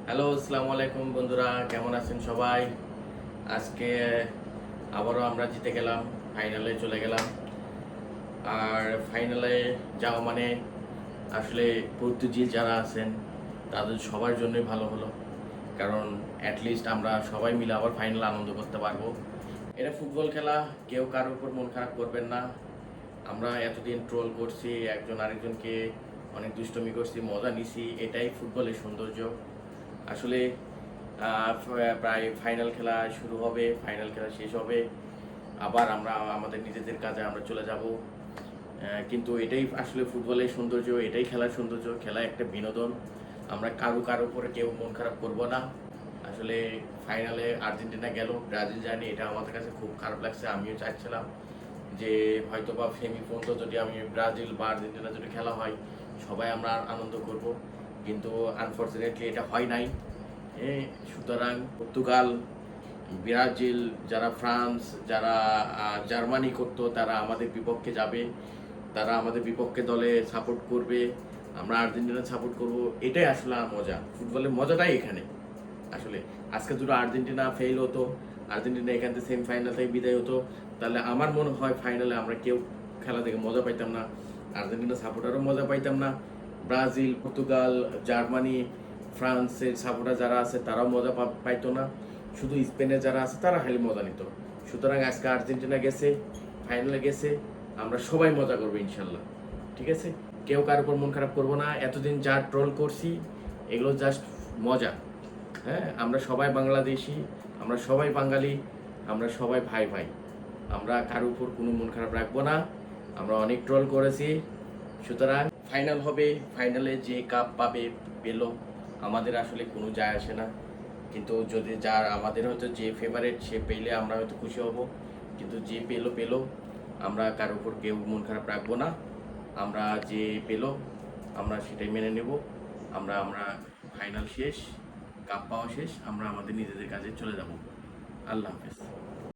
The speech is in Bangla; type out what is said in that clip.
হ্যালো, আসসালামু আলাইকুম বন্ধুরা, কেমন আছেন সবাই? আজকে আবারও আমরা জিতে গেলাম, ফাইনালে চলে গেলাম। আর ফাইনালে যাওয়া মানে আসলে পর্তুগিজ যারা আছেন তাদের সবার জন্যই ভালো হলো, কারণ অ্যাটলিস্ট আমরা সবাই মিলে আবার ফাইনালে আনন্দ করতে পারবো। এটা ফুটবল খেলা, কেউ কারোর উপর মন খারাপ করবেন না। আমরা এতদিন ট্রোল করছি, একজন আরেকজনকে অনেক দুষ্টমি করছি, মজা নিছি, এটাই ফুটবলের সৌন্দর্য। আসলে প্রায় ফাইনাল খেলা শুরু হবে, ফাইনাল খেলা শেষ হবে, আবার আমরা আমাদের নিজেদের কাজে আমরা চলে যাব। কিন্তু এটাই আসলে ফুটবলের সৌন্দর্য, এটাই খেলার সৌন্দর্য। খেলা একটা বিনোদন। আমরা কারো উপরে কেউ মন খারাপ করব না। আসলে ফাইনালে আর্জেন্টিনা গেল, ব্রাজিল যায়নি, এটা আমাদের কাছে খুব খারাপ লাগছে। আমিও চাইছিলাম যে হয়তো বা সেমি পর্যন্ত যদি আমি ব্রাজিল বা আর্জেন্টিনা যদি খেলা হয় সবাই আমরা আনন্দ করব, কিন্তু আনফর্চুনেটলি এটা হয় নাই। সুতরাং পর্তুগাল, ব্রাজিল, যারা ফ্রান্স, যারা জার্মানি করতো তারা আমাদের বিপক্ষে যাবে, তারা আমাদের বিপক্ষে দলে সাপোর্ট করবে, আমরা আর্জেন্টিনা সাপোর্ট করব। এটাই আসলে মজা, ফুটবলের মজাটাই এখানে। আসলে আজকে দুটো আর্জেন্টিনা ফেল হতো, আর্জেন্টিনা এখান থেকে সেমিফাইনাল থেকে বিদায় হতো, তাহলে আমার মনে হয় ফাইনালে আমরা কেউ খেলা থেকে মজা পাইতাম না। আর্জেন্টিনা সাপোর্টারও মজা পাইতাম না, ব্রাজিল, পর্তুগাল, জার্মানি, ফ্রান্সের সাপোর্টার যারা আছে তারাও মজা পাইতো না। শুধু স্পেনের যারা আছে তারা খালি মজা নিত। সুতরাং আজকে আর্জেন্টিনা গেছে, ফাইনালে গেছে, আমরা সবাই মজা করবো ইনশাল্লাহ। ঠিক আছে, কেউ কার উপর মন খারাপ করবো না। এতদিন যা ট্রোল করছি এগুলো জাস্ট মজা। হ্যাঁ, আমরা সবাই বাংলাদেশি, আমরা সবাই বাঙালি, আমরা সবাই ভাই ভাই। আমরা কারোর উপর কোনো মন খারাপ রাখবো না। আমরা অনেক ট্রোল করেছি। সুতরাং ফাইনাল হবে, ফাইনালে যে কাপ পাবে পেল, আমাদের আসলে কোনো যায় আসে না। কিন্তু যদি যার আমাদের হয়তো যে ফেভারিট সে পেলে আমরা হয়তো খুশি হব, কিন্তু যে পেলো পেলো, আমরা কারোর উপর কেউ মন খারাপ রাখবো না। আমরা যে পেলো আমরা সেটাই মেনে নেব। আমরা আমরা ফাইনাল শেষ, কাপ পাওয়া শেষ, আমরা আমাদের নিজেদের কাজে চলে যাব। আল্লাহ হাফেজ।